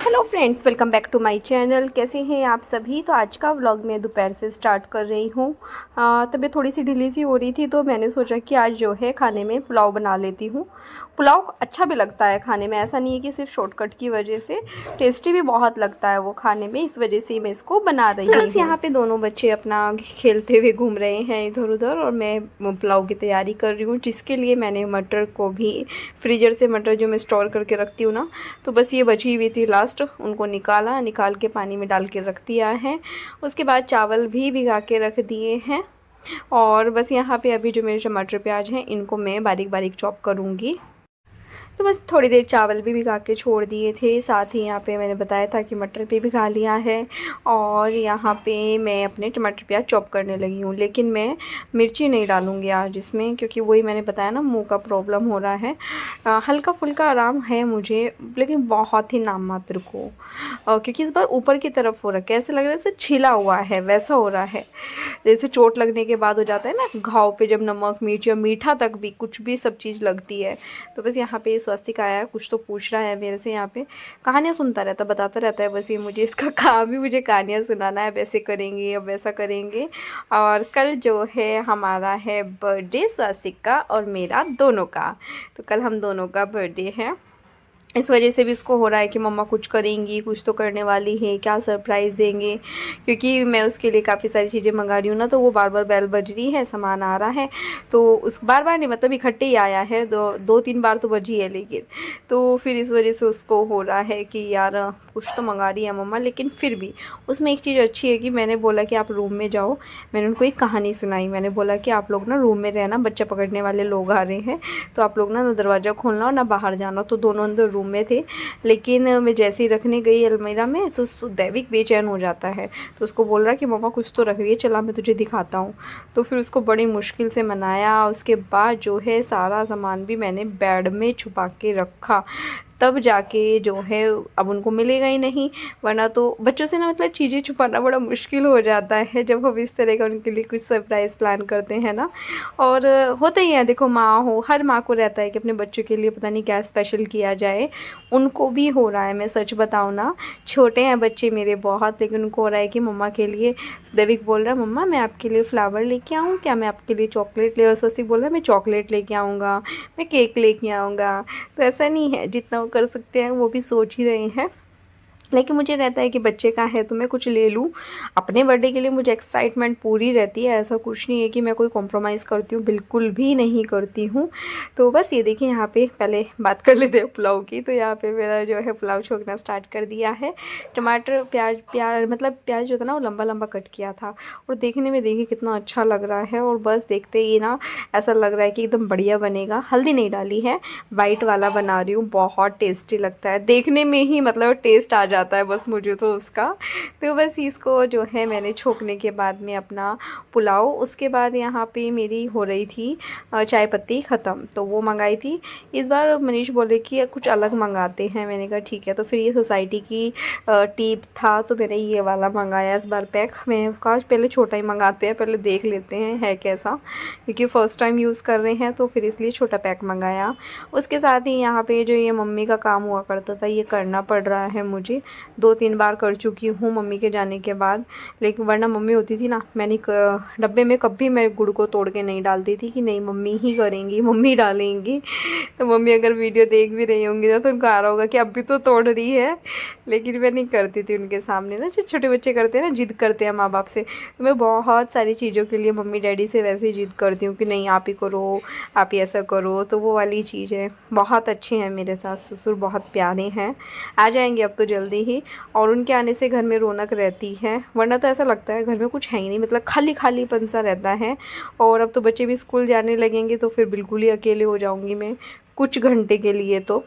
Hello friends, welcome back to my channel. कैसे हैं आप सभी। तो आज का व्लॉग मैं दोपहर से स्टार्ट कर रही हूँ। तबीयत थोड़ी सी ढीली सी हो रही थी तो मैंने सोचा कि आज जो है खाने में पुलाव बना लेती हूँ। पुलाव अच्छा भी लगता है खाने में, ऐसा नहीं है कि सिर्फ शॉर्टकट की वजह से, टेस्टी भी बहुत लगता है वो खाने में। इस वजह से मैं इसको बना रही हूँ। तो बस यहाँ पे दोनों बच्चे अपना खेलते हुए घूम रहे हैं इधर उधर और मैं पुलाव की तैयारी कर रही हूँ, जिसके लिए मैंने मटर को भी फ्रीजर से, मटर जो मैं स्टोर करके रखती हूँ ना, तो बस ये बची हुई थी लास्ट, उनको निकाल के पानी में डाल के रख दिया है। उसके बाद चावल भी भिगा के रख दिए हैं और बस यहाँ पे अभी जो मेरे टमाटर प्याज हैं इनको मैं बारीक बारीक चॉप करूँगी। तो बस थोड़ी देर चावल भी भिगा के छोड़ दिए थे, साथ ही यहाँ पे मैंने बताया था कि मटर भी भिगा लिया है और यहाँ पे मैं अपने टमाटर प्याज चॉप करने लगी हूँ। लेकिन मैं मिर्ची नहीं डालूँगी आज इसमें, क्योंकि वही मैंने बताया ना, मुंह का प्रॉब्लम हो रहा है। हल्का फुल्का आराम है मुझे, लेकिन बहुत ही नाम मात्र को, क्योंकि इस बार ऊपर की तरफ हो रहा है, कैसे लग रहा है जैसे छिला हुआ है, वैसा हो रहा है जैसे चोट लगने के बाद हो जाता है ना घाव पे, जब नमक मिर्च या मीठा तक भी कुछ भी सब चीज़ लगती है। तो बस यहाँ पे स्वस्तिक आया है, कुछ तो पूछ रहा है मेरे से, यहाँ पे कहानियाँ सुनता रहता, बताता रहता है। बस ये मुझे, इसका काम ही मुझे कहानियाँ सुनाना है, वैसे करेंगे अब वैसा करेंगे। और कल जो है हमारा है बर्थडे, स्वस्तिक का और मेरा दोनों का। तो कल हम दोनों का बर्थडे है, इस वजह से भी इसको हो रहा है कि मम्मा कुछ करेंगी, कुछ तो करने वाली है, क्या सरप्राइज़ देंगे। क्योंकि मैं उसके लिए काफ़ी सारी चीज़ें मंगा रही हूँ ना, तो वो बार बार बेल बज रही है, सामान आ रहा है। तो उस बार बार नहीं, मतलब इकट्ठे ही आया है, दो तीन बार तो बजी है, लेकिन तो फिर इस वजह से उसको हो रहा है कि यार कुछ तो मंगा रही है मम्मा। लेकिन फिर भी उसमें एक चीज़ अच्छी है कि मैंने बोला कि आप रूम में जाओ, मैंने उनको एक कहानी सुनाई। मैंने बोला कि आप लोग ना रूम में रहना, बच्चा पकड़ने वाले लोग आ रहे हैं, तो आप लोग ना दरवाज़ा खोलना और ना बाहर जाना। तो दोनों अंदर रूम में थे, लेकिन मैं जैसे ही रखने गई अलमीरा में तो दैविक बेचैन हो जाता है। तो उसको बोल रहा है कि मम्मा कुछ तो रख रही है, चला मैं तुझे दिखाता हूँ। तो फिर उसको बड़ी मुश्किल से मनाया। उसके बाद जो है सारा सामान भी मैंने बेड में छुपा के रखा, तब जाके जो है, अब उनको मिलेगा ही नहीं, वरना तो बच्चों से ना, मतलब चीज़ें छुपाना बड़ा मुश्किल हो जाता है जब हम इस तरह का उनके लिए कुछ सरप्राइज़ प्लान करते हैं ना। और होता ही है, देखो माँ हो, हर माँ को रहता है कि अपने बच्चों के लिए पता नहीं क्या स्पेशल किया जाए। उनको भी हो रहा है, मैं सच बताऊँ ना, छोटे हैं बच्चे मेरे बहुत, लेकिन उनको हो रहा है कि मम्मा के लिए, देविक बोल रहा है मम्मा मैं आपके लिए फ्लावर लेके आऊँ क्या, मैं आपके लिए चॉकलेट ले, स्वस्तिक बोल रहा है मैं चॉकलेट लेके आऊँगा, मैं केक लेके आऊँगा। तो ऐसा नहीं है, जितना वो कर सकते हैं वो भी सोच ही रहे हैं। लेकिन मुझे रहता है कि बच्चे का है तो मैं कुछ ले लूँ। अपने बर्थडे के लिए मुझे एक्साइटमेंट पूरी रहती है, ऐसा कुछ नहीं है कि मैं कोई कॉम्प्रोमाइज़ करती हूँ, बिल्कुल भी नहीं करती हूँ। तो बस ये देखिए, यहाँ पे पहले बात कर लेते हैं पुलाव की। तो यहाँ पे मेरा जो है पुलाव छोकना स्टार्ट कर दिया है। टमाटर प्याज मतलब प्याज जो था ना वो लंबा लंबा कट किया था, और देखने में देखिए कितना अच्छा लग रहा है। और बस देखते ही ना ऐसा लग रहा है कि एकदम बढ़िया बनेगा। हल्दी नहीं डाली है, वाइट वाला बना रही हूँ, बहुत टेस्टी लगता है देखने में ही, मतलब टेस्ट आ जाता है बस मुझे तो उसका। तो बस इसको जो है मैंने छोंकने के बाद में अपना पुलाव, उसके बाद यहाँ पे मेरी हो रही थी चाय पत्ती ख़त्म, तो वो मंगाई थी। इस बार मनीष बोले कि कुछ अलग मंगाते हैं, मैंने कहा ठीक है। तो फिर ये सोसाइटी की टी था, तो मैंने ये वाला मंगाया इस बार पैक। मैं कहा पहले छोटा ही मंगाते हैं, पहले देख लेते हैं है कैसा, क्योंकि फ़र्स्ट टाइम यूज़ कर रहे हैं, तो फिर इसलिए छोटा पैक मंगाया। उसके साथ ही यहाँ पे जो ये मम्मी का काम हुआ करता था, ये करना पड़ रहा है मुझे। 2-3 बार कर चुकी हूँ मम्मी के जाने के बाद, लेकिन वरना मम्मी होती थी ना, मैंने डब्बे में कभी मैं गुड़ को तोड़ के नहीं डालती थी कि नहीं मम्मी ही करेंगी, मम्मी डालेंगी। तो मम्मी अगर वीडियो देख भी रही होंगी तो उनको आ रहा होगा कि अब भी तो तोड़ रही है, लेकिन मैं नहीं करती थी उनके सामने ना, जो छोटे बच्चे करते हैं ना, जिद करते हैं माँ बाप से। तो मैं बहुत सारी चीज़ों के लिए मम्मी डैडी से वैसे ही जिद करती हूँ कि नहीं आप ही करो, आप ही ऐसा करो। तो वो वाली चीज़ है। बहुत अच्छे हैं मेरे सास ससुर, बहुत प्यारे हैं, आ जाएंगे अब तो जल्दी ही। और उनके आने से घर में रौनक रहती है, वरना तो ऐसा लगता है घर में कुछ है ही नहीं, मतलब खाली खालीपन सा रहता है। और अब तो बच्चे भी स्कूल जाने लगेंगे तो फिर बिल्कुल ही अकेले हो जाऊंगी मैं कुछ घंटे के लिए, तो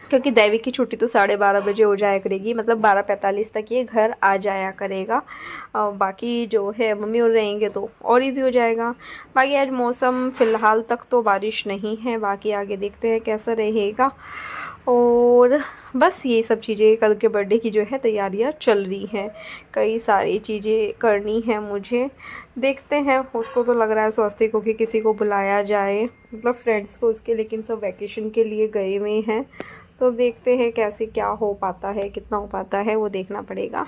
क्योंकि दैविक की छुट्टी तो 12:30 बजे हो जाया करेगी, मतलब 12:45 तक ये घर आ जाया करेगा। और बाकी जो है मम्मी और रहेंगे तो और इजी हो जाएगा। बाकी आज मौसम फ़िलहाल तक तो बारिश नहीं है, बाकी आगे देखते हैं कैसा रहेगा। और बस ये सब चीज़ें, कल के बर्थडे की जो है तैयारियां चल रही हैं, कई सारी चीज़ें करनी हैं मुझे। देखते हैं, उसको तो लग रहा है स्वस्तिक को कि किसी को बुलाया जाए, मतलब फ्रेंड्स को उसके, लेकिन सब वैकेशन के लिए गए हुए हैं। तो अब देखते हैं कैसे क्या हो पाता है, कितना हो पाता है वो देखना पड़ेगा।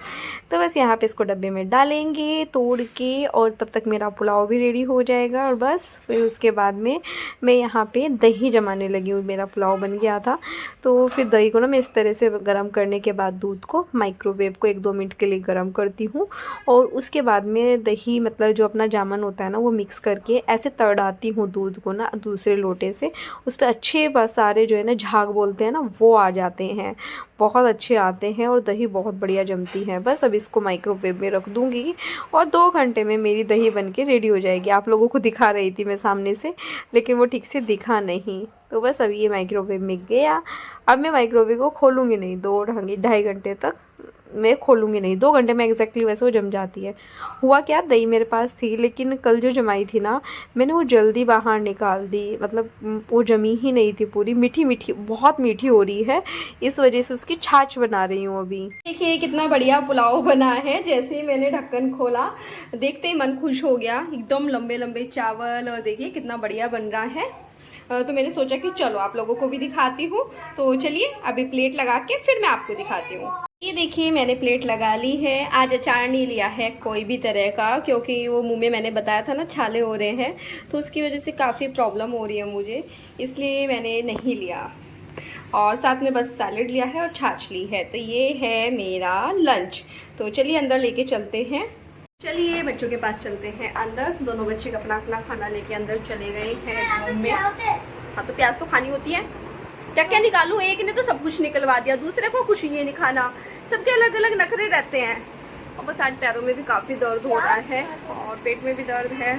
तो बस यहाँ पे इसको डब्बे में डालेंगे तोड़ के, और तब तक मेरा पुलाव भी रेडी हो जाएगा। और बस फिर उसके बाद में मैं यहाँ पे दही जमाने लगी हूँ। मेरा पुलाव बन गया था, तो फिर दही को ना मैं इस तरह से गर्म करने के बाद दूध को माइक्रोवेव को 1-2 मिनट के लिए गर्म करती हूँ, और उसके बाद में दही मतलब जो अपना जामन होता है ना वो मिक्स करके ऐसे तड़ाती हूँ दूध को ना दूसरे लोटे से। उस पर अच्छे बस सारे जो है ना झाग बोलते हैं ना वो आ जाते हैं, बहुत अच्छे आते हैं और दही बहुत बढ़िया जमती है। बस अब इसको माइक्रोवेव में रख दूँगी और 2 घंटे में मेरी दही बन के रेडी हो जाएगी। आप लोगों को दिखा रही थी मैं सामने से, लेकिन वो ठीक से दिखा नहीं। तो बस अभी ये माइक्रोवेव में गया। अब मैं माइक्रोवेव को खोलूँगी नहीं 2-2.5 घंटे तक मैं खोलूँगी नहीं। 2 घंटे में एग्जैक्टली वैसे वो जम जाती है। हुआ क्या, दही मेरे पास थी, लेकिन कल जो जमाई थी ना मैंने वो जल्दी बाहर निकाल दी, मतलब वो जमी ही नहीं थी पूरी। मीठी मीठी बहुत मीठी हो रही है, इस वजह से उसकी छाछ बना रही हूँ अभी। देखिए कितना बढ़िया पुलाव बना है। जैसे ही मैंने ढक्कन खोला देखते ही मन खुश हो गया। एकदम लंबे लंबे चावल, और देखिए कितना बढ़िया बन रहा है। तो मैंने सोचा कि चलो आप लोगों को भी दिखाती हूँ। तो चलिए अभी प्लेट लगा के फिर मैं आपको दिखाती हूँ। ये देखिए मैंने प्लेट लगा ली है। आज अचार नहीं लिया है कोई भी तरह का, क्योंकि वो मुंह में मैंने बताया था ना छाले हो रहे हैं, तो उसकी वजह से काफ़ी प्रॉब्लम हो रही है मुझे, इसलिए मैंने नहीं लिया। और साथ में बस सैलेड लिया है और छाछ ली है। तो ये है मेरा लंच। तो चलिए अंदर लेके चलते हैं। चलिए बच्चों के पास चलते हैं अंदर। दोनों बच्चे अपना अपना खाना लेके अंदर चले गए हैं रूम में। हाँ तो प्याज तो खानी होती है, क्या क्या निकालूं? एक ने तो सब कुछ निकलवा दिया, दूसरे को कुछ ये नहीं खाना। सबके अलग अलग नखरे रहते हैं। और बस आज पैरों में भी काफ़ी दर्द हो रहा है और पेट में भी दर्द है।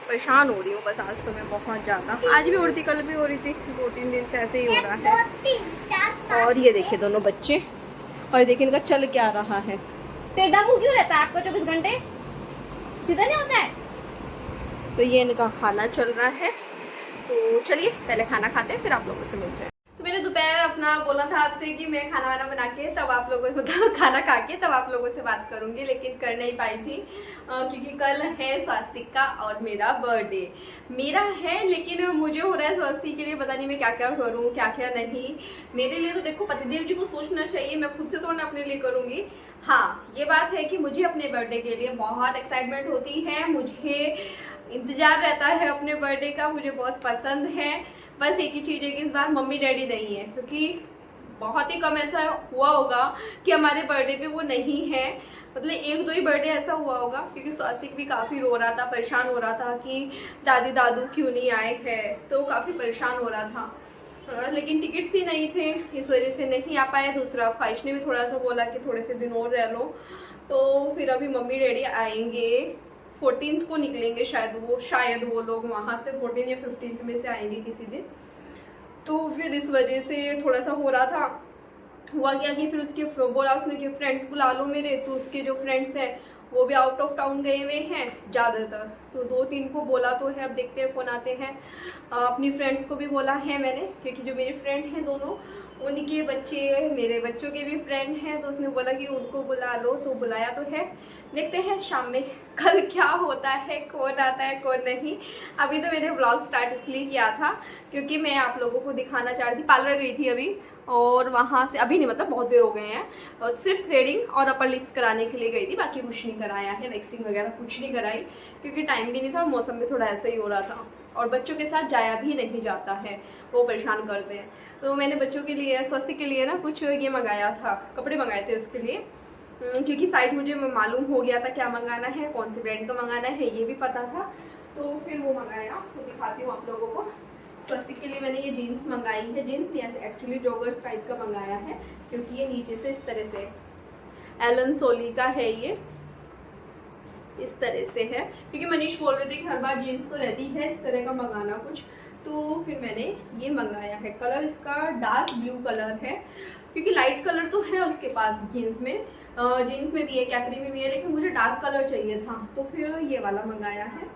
परेशान हो रही हूँ बस आज तो मैं बहुत ज़्यादा। आज भी हो रही थी, कल भी हो रही थी, 2-3 दिन से ऐसे ही हो रहा है। और ये देखिए दोनों बच्चे, और देखिए इनका चल क्या रहा है। टेढ़ा मुँह क्यों रहता है आपका 24 घंटे? सीधा नहीं होता है। तो ये इनका खाना चल रहा है। तो चलिए पहले खाना खाते हैं फिर आप लोगों से मिलते हैं। तो मैंने दोपहर अपना बोला था आपसे कि मैं खाना वाना बना के तब आप लोगों मतलब खाना खा के तब आप लोगों से बात करूंगी, लेकिन कर नहीं पाई थी क्योंकि कल है स्वास्तिक का और मेरा बर्थडे मेरा है। लेकिन मुझे हो रहा है स्वास्तिक के लिए पता नहीं मैं क्या क्या करूँ क्या क्या नहीं। मेरे लिए तो देखो पतिदेव जी को सोचना चाहिए, मैं खुद से थोड़ा ना अपने लिए करूँगी। हाँ ये बात है कि मुझे अपने बर्थडे के लिए बहुत एक्साइटमेंट होती है, मुझे इंतजार रहता है अपने बर्थडे का, मुझे बहुत पसंद है। बस एक ही चीज़ है कि इस बार मम्मी डैडी नहीं है, क्योंकि बहुत ही कम ऐसा हुआ होगा कि हमारे बर्थडे पे वो नहीं है। मतलब 1-2 ही बर्थडे ऐसा हुआ होगा, क्योंकि स्वास्तिक भी काफ़ी रो रहा था, परेशान हो रहा था कि दादी दादू क्यों नहीं आए हैं, तो काफ़ी परेशान हो रहा था। लेकिन टिकट्स ही नहीं थे, इस वजह से नहीं आ पाए। दूसरा ख्वाहिश ने भी थोड़ा सा बोला कि थोड़े से दिन और रह लो। तो फिर अभी मम्मी डैडी आएंगे 14th को निकलेंगे शायद वो लोग वहाँ से 14 या 15 में से आएंगे किसी दिन। तो फिर इस वजह से थोड़ा सा हो रहा था। हुआ क्या कि फिर उसके बोला उसने कि फ्रेंड्स बुला लो मेरे, तो उसके जो फ्रेंड्स हैं वो भी आउट ऑफ टाउन गए हुए हैं ज़्यादातर। तो 2-3 को बोला तो है, अब देखते हैं कौन आते हैं। अपनी फ्रेंड्स को भी बोला है मैंने, क्योंकि जो मेरे फ्रेंड हैं दोनों उनके बच्चे मेरे बच्चों के भी फ्रेंड हैं, तो उसने बोला कि उनको बुला लो, तो बुलाया तो है। देखते हैं शाम में कल क्या होता है, कौन आता है कौन नहीं। अभी तो मैंने व्लॉग स्टार्ट इसलिए किया था क्योंकि मैं आप लोगों को दिखाना चाह रही थी। पार्लर गई थी अभी, और वहाँ से अभी नहीं मतलब बहुत देर हो गए हैं, और सिर्फ थ्रेडिंग और अपर लिप्स कराने के लिए गई थी, बाकी कुछ नहीं कराया है। वैक्सिंग वगैरह कुछ नहीं कराई क्योंकि टाइम भी नहीं था और मौसम भी थोड़ा ऐसा ही हो रहा था, और बच्चों के साथ जाया भी नहीं जाता है, वो परेशान करते हैं। तो मैंने बच्चों के लिए स्वास्थ्य के लिए ना कुछ ये मंगाया था, कपड़े मंगाए थे उसके लिए, क्योंकि साइट मुझे मालूम हो गया था क्या मंगाना है, कौन से ब्रांड का मंगाना है ये भी पता था। तो फिर वो मंगाया, तो दिखाती हूँ आप लोगों को। स्वास्तिक के लिए मैंने ये जीन्स मंगाई है, जीन्स नहीं ऐसे एक्चुअली जॉगर्स टाइप का मंगाया है, क्योंकि ये नीचे से इस तरह से एलन सोली का है, ये इस तरह से है। क्योंकि मनीष बोल रहे थे कि हर बार जीन्स तो रहती है इस तरह का मंगाना कुछ, तो फिर मैंने ये मंगाया है। कलर इसका डार्क ब्लू कलर है, क्योंकि लाइट कलर तो है उसके पास जीन्स में भी है, कैपरी में भी है, लेकिन मुझे डार्क कलर चाहिए था, तो फिर ये वाला मंगाया है।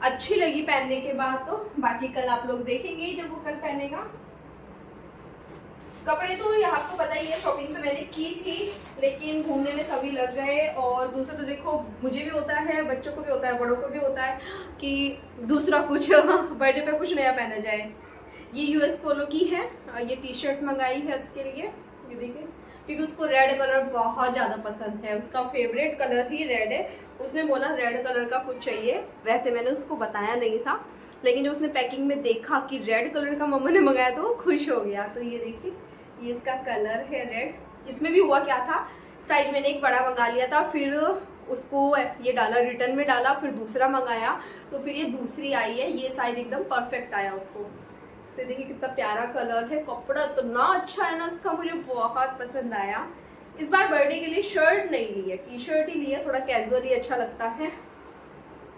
अच्छी लगी पहनने के बाद, तो बाकी कल आप लोग देखेंगे जब वो कल पहनेगा। कपड़े तो ये आपको पता ही है, शॉपिंग तो मैंने की थी, लेकिन घूमने में सभी लग गए। और दूसरा तो देखो मुझे भी होता है, बच्चों को भी होता है, बड़ों को भी होता है कि दूसरा कुछ बर्थडे पे कुछ नया पहना जाए, ये यूएस पोलो की है और ये टी शर्ट मंगाई है उसके लिए, ये देखिए, क्योंकि उसको रेड कलर बहुत ज़्यादा पसंद है, उसका फेवरेट कलर ही रेड है। उसने बोला रेड कलर का कुछ चाहिए, वैसे मैंने उसको बताया नहीं था, लेकिन जो उसने पैकिंग में देखा कि रेड कलर का मम्मा ने मंगाया तो वो खुश हो गया। तो ये देखिए, ये इसका कलर है रेड। इसमें भी हुआ क्या था, साइज मैंने एक बड़ा मंगा लिया था, फिर उसको ये डाला, रिटर्न में डाला, फिर दूसरा मंगाया, तो फिर ये दूसरी आई है, ये साइज एकदम परफेक्ट आया उसको। तो देखिए कितना प्यारा कलर है, कपड़ा इतना अच्छा है ना इसका, मुझे बहुत पसंद आया। इस बार बर्थडे के लिए शर्ट नहीं ली है, टी शर्ट ही ली है, थोड़ा कैजुअल ही अच्छा लगता है।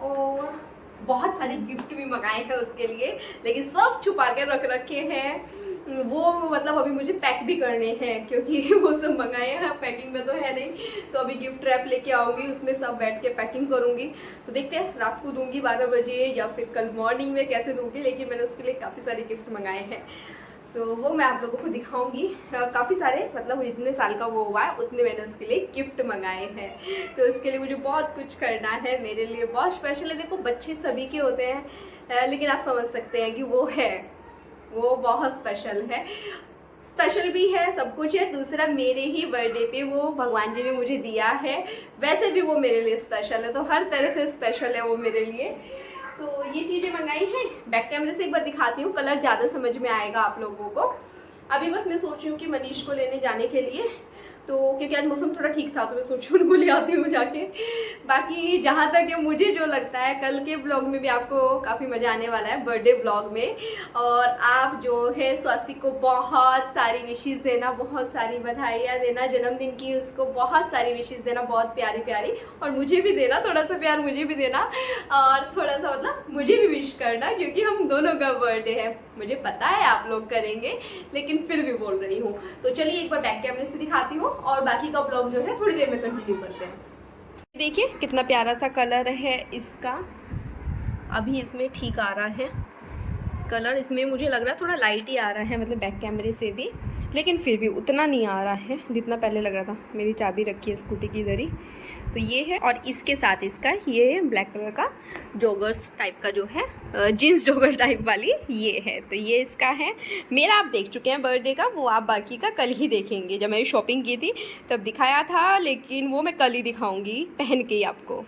और बहुत सारे गिफ्ट भी मंगाए हैं उसके लिए, लेकिन सब छुपा के रख रखे हैं, वो मतलब अभी मुझे पैक भी करने हैं, क्योंकि वो सब मंगाए हैं, पैकिंग में तो है नहीं। तो अभी गिफ्ट रैप लेके आऊँगी, उसमें सब बैठ के पैकिंग करूँगी। तो देखते हैं रात को दूंगी 12 बजे या फिर कल मॉर्निंग में कैसे दूंगी, लेकिन मैंने उसके लिए काफ़ी सारे गिफ्ट मंगाए हैं, तो वो मैं आप लोगों को दिखाऊंगी। काफ़ी सारे, मतलब जितने साल का वो हुआ है उतने मैंने उसके लिए गिफ्ट मंगाए हैं, तो उसके लिए मुझे बहुत कुछ करना है, मेरे लिए बहुत स्पेशल है। देखो बच्चे सभी के होते हैं, लेकिन आप समझ सकते हैं कि वो बहुत स्पेशल है, स्पेशल भी है, सब कुछ है। दूसरा मेरे ही बर्थडे पे वो भगवान जी ने मुझे दिया है, वैसे भी वो मेरे लिए स्पेशल है, तो हर तरह से स्पेशल है वो मेरे लिए। तो ये चीज़ें मंगाई हैं, बैक कैमरे से एक बार दिखाती हूँ, कलर ज़्यादा समझ में आएगा आप लोगों को। अभी बस मैं सोच रही हूँ कि मनीष को लेने जाने के लिए, तो क्योंकि आज मौसम थोड़ा ठीक था, तो मैं सोच उनको ले आती हूँ जाके। बाकी जहाँ तक है मुझे जो लगता है, कल के ब्लॉग में भी आपको काफ़ी मज़ा आने वाला है, बर्थडे ब्लॉग में। और आप जो है स्वाति को बहुत सारी विशेज़ देना, बहुत सारी बधाइयाँ देना, जन्मदिन की उसको बहुत सारी विशेज़ देना, बहुत प्यारी प्यारी, और मुझे भी देना, थोड़ा सा प्यार मुझे भी देना, और थोड़ा सा मतलब मुझे भी विश करना, क्योंकि हम दोनों का बर्थडे है। मुझे पता है आप लोग करेंगे, लेकिन फिर भी बोल रही हूँ। तो चलिए एक बार बैक कैमरे से दिखाती हूँ, और बाकी का ब्लॉग जो है थोड़ी देर में कंटिन्यू करते हैं। देखिए कितना प्यारा सा कलर है इसका, अभी इसमें ठीक आ रहा है कलर, इसमें मुझे लग रहा है थोड़ा लाइट ही आ रहा है, मतलब बैक कैमरे से भी, लेकिन फिर भी उतना नहीं आ रहा है जितना पहले लग रहा था। मेरी चाबी रखी है स्कूटी की इधर ही, तो ये है। और इसके साथ इसका ये ब्लैक कलर का जॉगर्स टाइप का जो है, जीन्स जॉगर टाइप वाली ये है, तो ये इसका है। मेरा आप देख चुके हैं बर्थडे का, वो आप बाकी का कल ही देखेंगे। जब मैं शॉपिंग की थी तब दिखाया था, लेकिन वो मैं कल ही दिखाऊंगी पहन के ही आपको।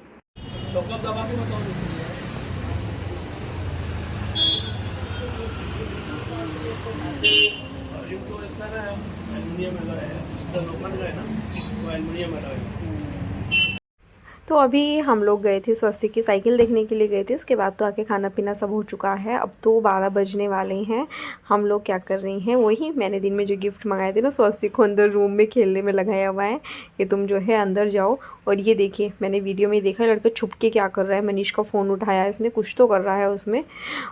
तो अभी हम लोग गए थे स्वस्तिक की साइकिल देखने के लिए गए थे, उसके बाद तो आके खाना पीना सब हो चुका है। अब तो 12 बजने वाले हैं। हम लोग क्या कर रही हैं, वही मैंने दिन में जो गिफ्ट मंगाए थे ना, स्वस्तिक को अंदर रूम में खेलने में लगाया हुआ है कि तुम जो है अंदर जाओ। और ये देखिए, मैंने वीडियो में देखा लड़का छुप के क्या कर रहा है, मनीष का फ़ोन उठाया इसने, कुछ तो कर रहा है उसमें।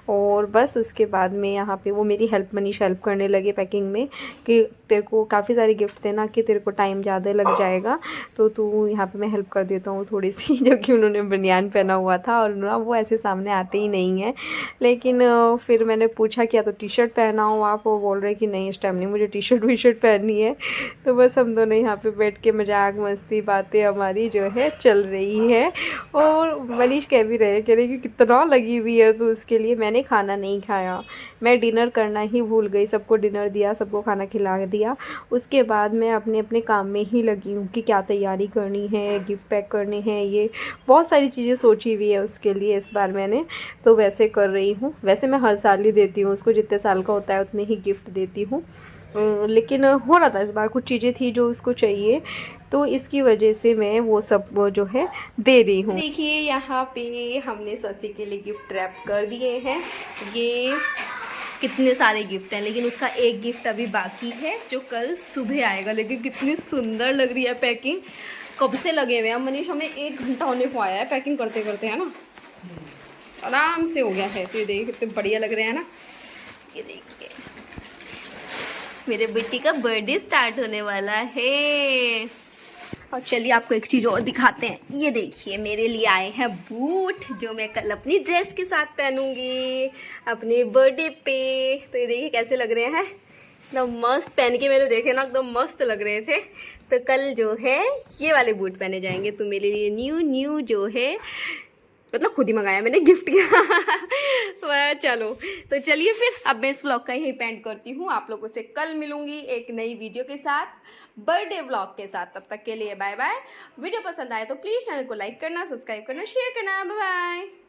और बस उसके बाद में यहाँ पे वो मेरी मनीष हेल्प करने लगे पैकिंग में, कि तेरे को काफ़ी सारे गिफ्ट देना, कि तेरे को टाइम ज़्यादा लग जाएगा, तो तू यहाँ पे मैं हेल्प कर देता हूँ थोड़ी सी। जबकि उन्होंने बनियान पहना हुआ था, और ना वो ऐसे सामने आते ही नहीं है। लेकिन फिर मैंने पूछा क्या तो टी शर्ट पहना हो आप, वो बोल रहे कि नहीं इस टाइम नहीं, मुझे टी शर्ट वी शर्ट पहननी है। तो बस हम दोनों यहाँ पे बैठ के मजाक मस्ती बातें हमारी जो है चल रही है। और मनीष कह भी रहे, कह रहे कि कितना लगी हुई है तो उसके लिए। मैंने खाना नहीं खाया, मैं डिनर करना ही भूल गई, सबको डिनर दिया, सबको खाना खिला दिया। उसके बाद मैं अपने अपने काम में ही लगी हूँ कि क्या तैयारी करनी है, गिफ्ट पैक करने हैं, ये बहुत सारी चीज़ें सोची हुई है उसके लिए इस बार मैंने, तो वैसे कर रही हूँ। वैसे मैं हर साल ही देती हूँ उसको, जितने साल का होता है उतने ही गिफ्ट देती हूँ, लेकिन हो रहा था इस बार कुछ चीज़ें थी जो उसको चाहिए, तो इसकी वजह से मैं वो सब जो है दे रही हूँ। देखिए यहाँ पे हमने स्वस्ति के लिए गिफ्ट रैप कर दिए हैं। ये कितने सारे गिफ्ट हैं, लेकिन उसका एक गिफ्ट अभी बाकी है जो कल सुबह आएगा। लेकिन कितनी सुंदर लग रही है पैकिंग, कब से लगे हुए हैं मनीष, हमें 1 घंटा होने को आया है पैकिंग करते करते, है ना, आराम से हो गया है। तो ये देखिए कितने बढ़िया लग रहे हैं ना, ये देखिए मेरे बेटी का बर्थडे स्टार्ट होने वाला है। और चलिए आपको एक चीज़ और दिखाते हैं, ये देखिए मेरे लिए आए हैं बूट, जो मैं कल अपनी ड्रेस के साथ पहनूंगी अपने बर्थडे पे। तो ये देखिए कैसे लग रहे हैं, एकदम मस्त पहन के मैंने देखे ना, एकदम मस्त लग रहे थे। तो कल जो है ये वाले बूट पहने जाएंगे, तो मेरे लिए न्यू जो है मतलब खुद ही मंगाया मैंने, गिफ्ट किया। चलो तो चलिए फिर अब मैं इस व्लॉग का यही पेंड करती हूँ। आप लोगों से कल मिलूंगी एक नई वीडियो के साथ, बर्थडे व्लॉग के साथ। तब तक के लिए बाय बाय। वीडियो पसंद आए तो प्लीज़ चैनल को लाइक करना, सब्सक्राइब करना, शेयर करना। Bye bye.